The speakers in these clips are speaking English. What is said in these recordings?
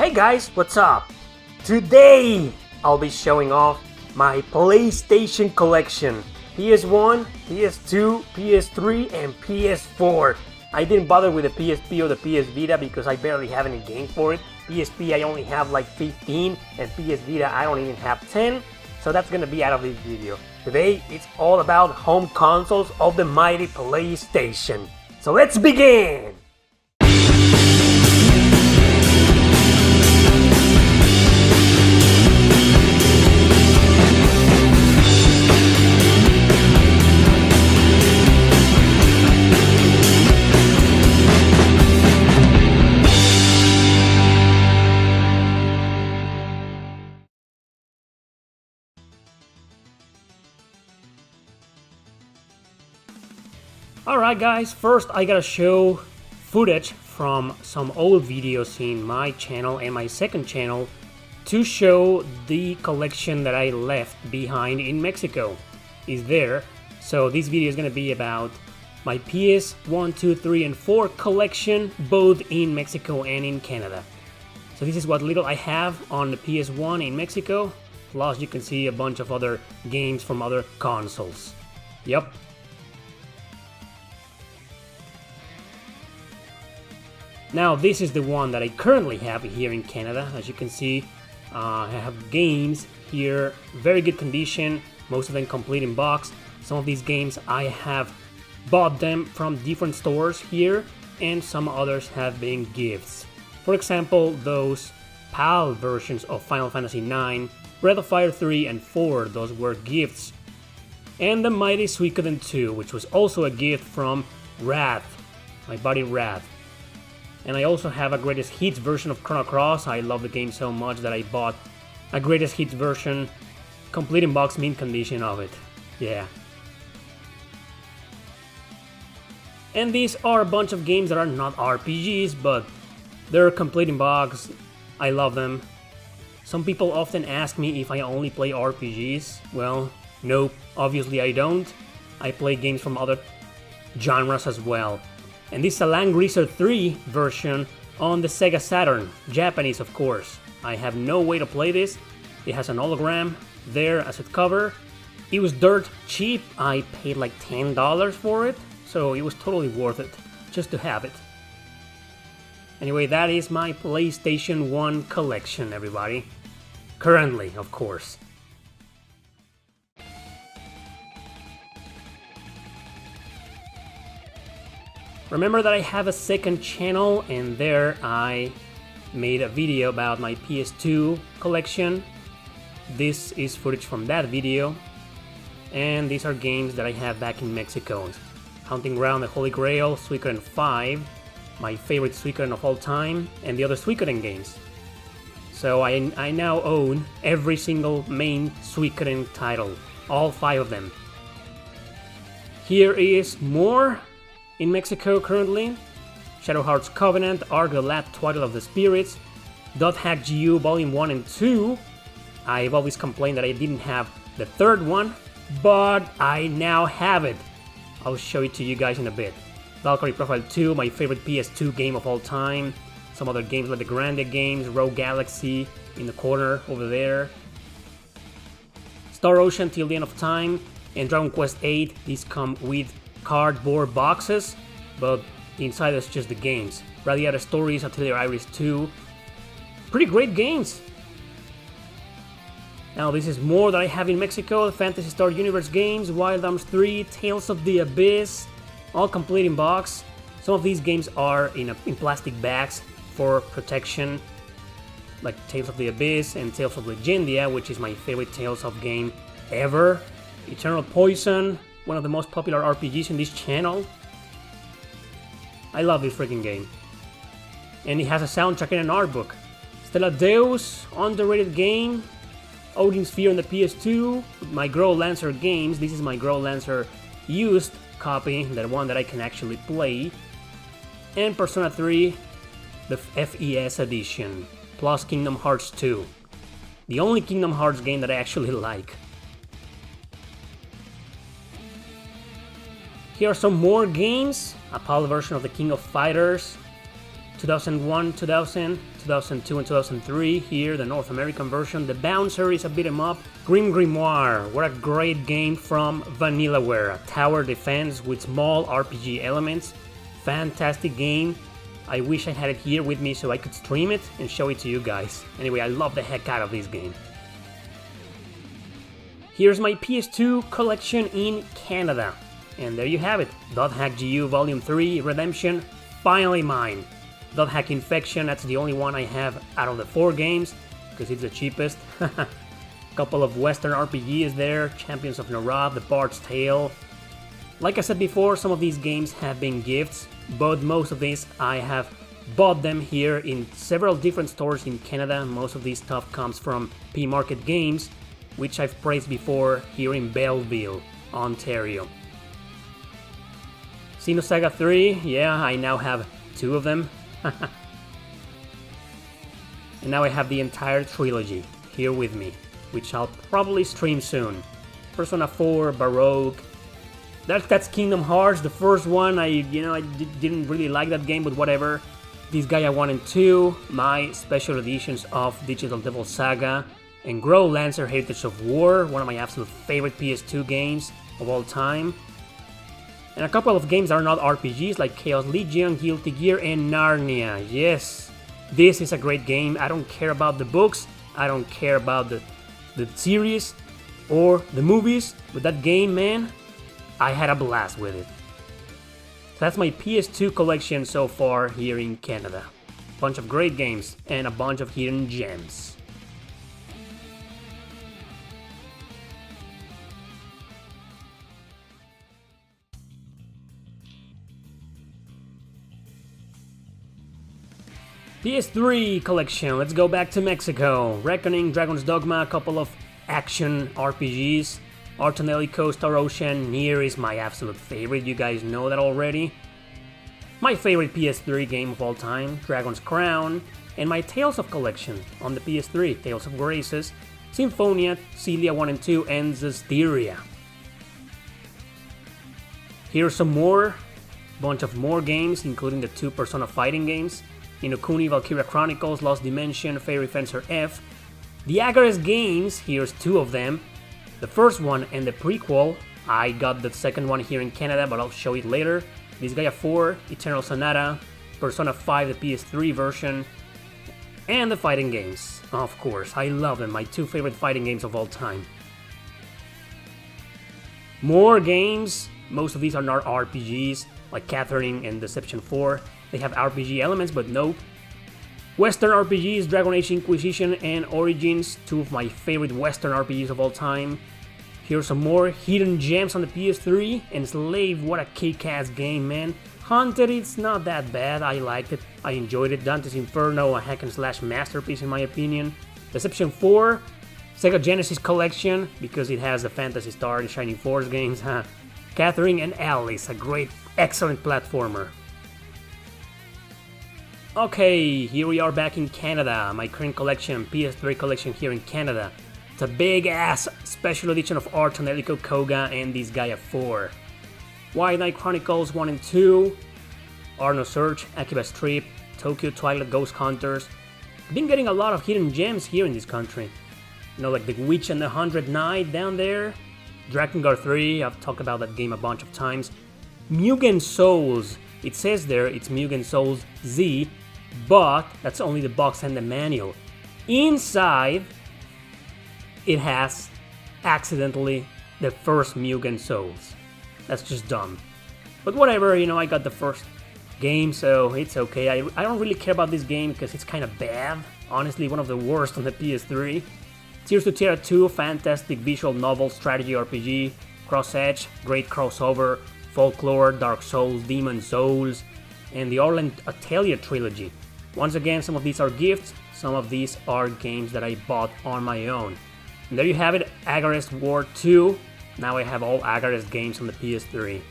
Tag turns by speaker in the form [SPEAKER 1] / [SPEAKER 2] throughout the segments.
[SPEAKER 1] Hey guys, what's up? Today I'll be showing off my PlayStation Collection. PS1, PS2, PS3 and PS4. I didn't bother with the PSP or the PS Vita because I barely have any games for it. PSP I only have like 15 and PS Vita I don't even have 10. So that's gonna be out of this video. Today it's all about home consoles of the mighty PlayStation. So let's begin! Alright guys, first I gotta show footage from some old videos in my channel and my second channel to show the collection that I left behind in Mexico is there. So this video is gonna be about my PS1, 2, 3 and 4 collection both in Mexico and in Canada. So this is what little I have on the PS1 in Mexico, plus you can see a bunch of other games from other consoles. Yep. Now this is the one that I currently have here in Canada. As you can see, I have games here, very good condition, most of them complete in box. Some of these games I have bought them from different stores here, and some others have been gifts. For example, those PAL versions of Final Fantasy IX, Breath of Fire 3 and 4, those were gifts. And the mighty Suikoden 2, which was also a gift from Wrath, my buddy Wrath. And I also have a Greatest Hits version of Chrono Cross. I love the game so much that I bought a Greatest Hits version, complete in box, mint condition of it. Yeah. And these are a bunch of games that are not RPGs, but they're complete in box. I love them. Some people often ask me if I only play RPGs. Well, nope, obviously I don't. I play games from other genres as well. And this is a Land Greaser 3 version on the Sega Saturn, Japanese of course. I have no way to play this. It has an hologram there as a cover. It was dirt cheap, I paid like $10 for it, so it was totally worth it, just to have it. Anyway, that is my PlayStation 1 collection, everybody. Currently, of course. Remember that I have a second channel, and there I made a video about my PS2 collection. This is footage from that video, and these are games that I have back in Mexico. Hunting Ground, The Holy Grail, Suikoden 5, my favorite Suikoden of all time, and the other Suikoden games. So I now own every single main Suikoden title, all 5 of them. Here is more in Mexico currently: Shadow Hearts Covenant, Ark the Last Twilight of the Spirits, Dot Hack GU Volume 1 and 2. I've always complained that I didn't have the third one, but I now have it. I'll show it to you guys in a bit. Valkyrie Profile 2, my favorite PS2 game of all time. Some other games like the Grande games, Rogue Galaxy in the corner over there. Star Ocean Till the End of Time, and Dragon Quest 8. These come with cardboard boxes, but inside is just the games. Radiata Stories, Atelier Iris 2. Pretty great games. Now this is more that I have in Mexico: Fantasy Star Universe games, Wild Arms 3, Tales of the Abyss, all complete in box. Some of these games are in plastic bags for protection, like Tales of the Abyss and Tales of Legendia, which is my favorite Tales of game ever. Eternal Poison, one of the most popular RPGs in this channel. I love this freaking game. And it has a soundtrack and an art book. Stella Deus, underrated game. Odin Sphere on the PS2. My Grow Lancer games. This is my Grow Lancer used copy, the one that I can actually play. And Persona 3, the FES edition. Plus Kingdom Hearts 2. The only Kingdom Hearts game that I actually like. Here are some more games. A PAL version of the King of Fighters, 2001, 2000, 2002 and 2003. Here, the North American version. The Bouncer is a beat 'em up. Grim Grimoire, what a great game from Vanillaware. A tower defense with small RPG elements. Fantastic game. I wish I had it here with me so I could stream it and show it to you guys. Anyway, I love the heck out of this game. Here's my PS2 collection in Canada. And there you have it. .hack GU Volume 3 Redemption, finally mine. .hack Infection, that's the only one I have out of the 4 games, because it's the cheapest. Couple of Western RPGs there, Champions of Narad, The Bard's Tale. Like I said before, some of these games have been gifts, but most of these I have bought them here in several different stores in Canada. Most of this stuff comes from P-Market Games, which I've praised before here in Belleville, Ontario. Xenosaga 3, yeah, I now have 2 of them. And now I have the entire trilogy here with me, which I'll probably stream soon. Persona 4, Baroque. That's Kingdom Hearts, the first one. I didn't really like that game, but whatever. This Gaia 1 and 2, my special editions of Digital Devil Saga, and Grow Lancer Heritage of War, one of my absolute favorite PS2 games of all time. And a couple of games that are not RPGs like Chaos Legion, Guilty Gear, and Narnia. Yes, this is a great game. I don't care about the books, I don't care about the series or the movies, but that game, man, I had a blast with it. So that's my PS2 collection so far here in Canada. Bunch of great games and a bunch of hidden gems. PS3 Collection, let's go back to Mexico. Reckoning, Dragon's Dogma, a couple of action RPGs. Artonelico, Star Ocean, Nier is my absolute favorite, you guys know that already. My favorite PS3 game of all time, Dragon's Crown, and my Tales of Collection on the PS3, Tales of Graces, Symphonia, Celia 1 and 2, and Zestiria. Here's some more, bunch of more games, including the 2 Persona fighting games. Inokuni, Valkyria Chronicles, Lost Dimension, Fairy Fencer F. The Agares games, here's 2 of them. The first one and the prequel. I got the second one here in Canada, but I'll show it later. This Gaia 4, Eternal Sonata, Persona 5, the PS3 version, and the fighting games. Of course, I love them, my 2 favorite fighting games of all time. More games, most of these are not RPGs, like Catherine and Deception 4. They have RPG elements, but no. Western RPGs, Dragon Age Inquisition and Origins, 2 of my favorite Western RPGs of all time. Here's some more hidden gems on the PS3. Enslaved, what a kick-ass game, man. Haunted, it's not that bad, I liked it, I enjoyed it. Dante's Inferno, a hack-and-slash masterpiece in my opinion. Deception 4, Sega Genesis Collection, because it has the Phantasy Star and Shining Force games. Catherine and Alice, a great, excellent platformer. Okay, here we are back in Canada, my current collection, PS3 collection here in Canada. It's a big ass special edition of Artonelico Koga and this Gaia 4. White Knight Chronicles 1 and 2, Arno Search, Akiba Strip, Tokyo Twilight Ghost Hunters. I've been getting a lot of hidden gems here in this country. You know, like The Witch and the 100 Knight down there. Drakengard 3, I've talked about that game a bunch of times. Mugen Souls, it says there it's Mugen Souls Z, but that's only the box and the manual. Inside, it has accidentally the first Mugen Souls. That's just dumb. But whatever, you know, I got the first game, so it's okay. I don't really care about this game because it's kind of bad. Honestly, one of the worst on the PS3. Tears to Terra 2, fantastic visual novel strategy RPG. Cross Edge, great crossover. Folklore, Dark Souls, Demon Souls, and the Orland Atelier trilogy. Once again, some of these are gifts, some of these are games that I bought on my own. And there you have it, Agares War 2. Now I have all Agares games on the PS3.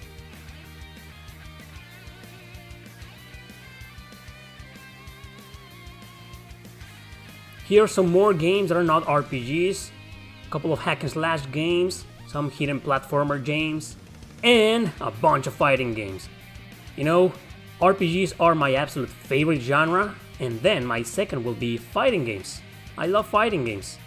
[SPEAKER 1] Here are some more games that are not RPGs, a couple of hack and slash games, some hidden platformer games, and a bunch of fighting games. You know, RPGs are my absolute favorite genre, And then my second will be fighting games. I love fighting games.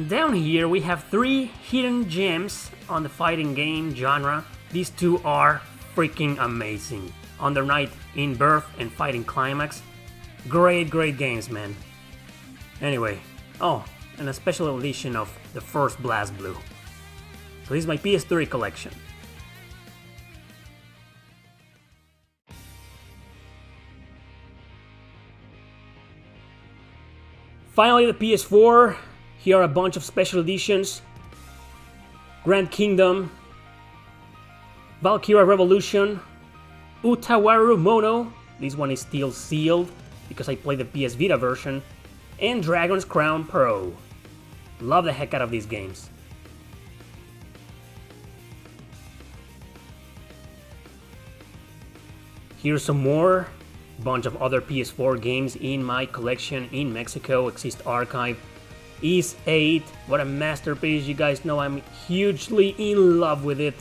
[SPEAKER 1] Down here we have 3 hidden gems on the fighting game genre. These 2 are freaking amazing. Under Night in Birth and Fighting Climax. Great games, man. Anyway, oh, and a special edition of the first Blast Blue. So this is my PS3 collection. Finally, the PS4. Here are a bunch of special editions. Grand Kingdom, Valkyria Revolution, Utawaru Mono, this one is still sealed because I played the PS Vita version, and Dragon's Crown Pro. Love the heck out of these games. Here's some more. Bunch of other PS4 games in my collection in Mexico. Exist Archive, Ys 8, what a masterpiece, you guys know I'm hugely in love with it.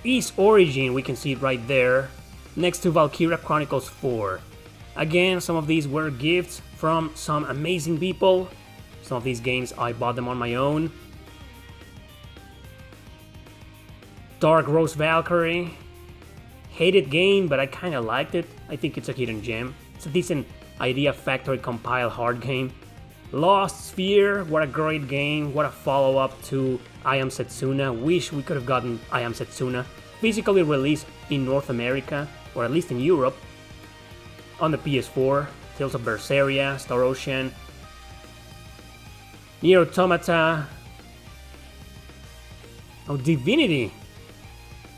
[SPEAKER 1] Ys Origin, we can see it right there, next to Valkyria Chronicles 4. Again, some of these were gifts from some amazing people. Some of these games I bought them on my own. Dark Rose Valkyrie. Hated game, but I kinda liked it. I think it's a hidden gem. It's a decent Idea Factory compiled hard game. Lost Sphere, what a great game. What a follow-up to I Am Setsuna. Wish we could have gotten I Am Setsuna physically released in North America, or at least in Europe, on the PS4. Tales of Berseria, Star Ocean, Nier Automata. Oh, Divinity!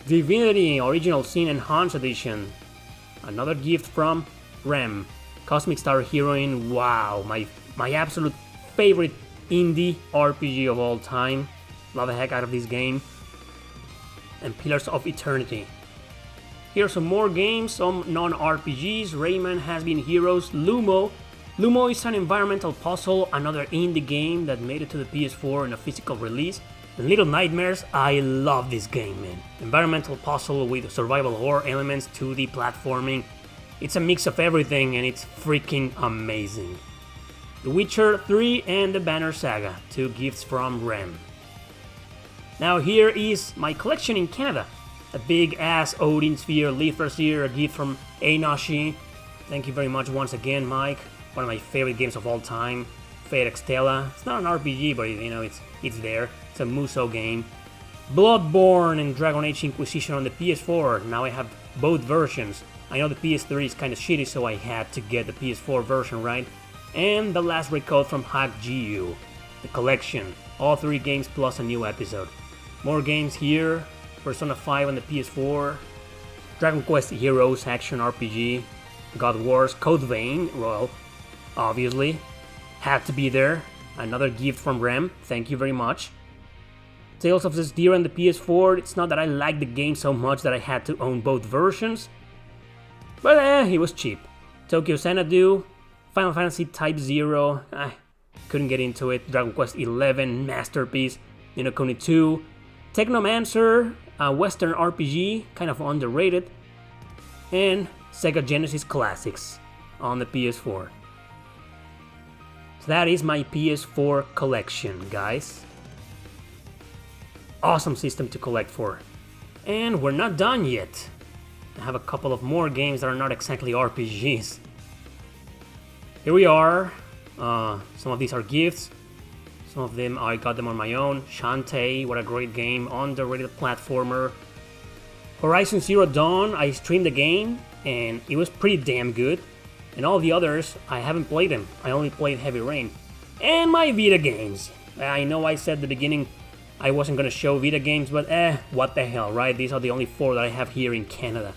[SPEAKER 1] Divinity Original Sin and Hans Edition. Another gift from Rem. Cosmic Star Heroine, wow, my absolute favorite indie RPG of all time. Love the heck out of this game. And Pillars of Eternity. Here are some more games, some non-RPGs. Rayman Has Been Heroes, Lumo. Lumo is an environmental puzzle, another indie game that made it to the PS4 in a physical release. And Little Nightmares, I love this game, man. Environmental puzzle with survival horror elements, 2D platforming. It's a mix of everything and it's freaking amazing. The Witcher 3 and the Banner Saga, 2 gifts from Rem. Now here is my collection in Canada. A big ass Odin Sphere, Lithosphere, a gift from Einoshi. Thank you very much once again, Mike. One of my favorite games of all time. Fate Extella. It's not an RPG, but you know, it's there. It's a Muso game. Bloodborne and Dragon Age Inquisition on the PS4. Now I have both versions. I know the PS3 is kinda shitty, so I had to get the PS4 version, right? And The Last Recode from Hack GU. The collection. All 3 games plus a new episode. More games here. Persona 5 on the PS4. Dragon Quest Heroes Action RPG. God Wars Code Vein, well, obviously. Had to be there. Another gift from Rem, thank you very much. Tales of Zestiria on the PS4, it's not that I like the game so much that I had to own both versions. But it was cheap. Tokyo Xanadu, Final Fantasy Type 0, couldn't get into it. Dragon Quest 11, masterpiece. Ni no Kuni 2. Technomancer, a Western RPG, kind of underrated. And Sega Genesis Classics on the PS4. So that is my PS4 collection, guys. Awesome system to collect for. And we're not done yet. I have a couple of more games that are not exactly RPGs. Here we are. Some of these are gifts. Some of them I got them on my own. Shantae, what a great game. Underrated platformer. Horizon Zero Dawn, I streamed the game and it was pretty damn good. And all the others, I haven't played them. I only played Heavy Rain. And my Vita games. I know I said at the beginning I wasn't gonna show Vita games, but what the hell, right? These are the only 4 that I have here in Canada.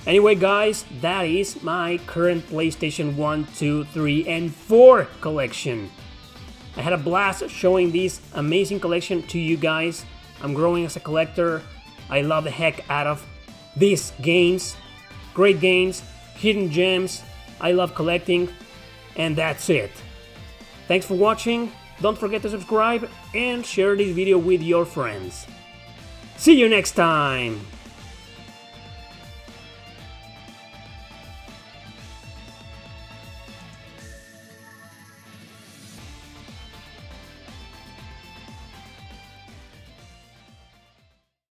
[SPEAKER 1] Anyway, guys, that is my current PlayStation 1, 2, 3, and 4 collection. I had a blast showing this amazing collection to you guys. I'm growing as a collector. I love the heck out of these games. Great games, hidden gems. I love collecting, and that's it. Thanks for watching. Don't forget to subscribe and share this video with your friends. See you next time!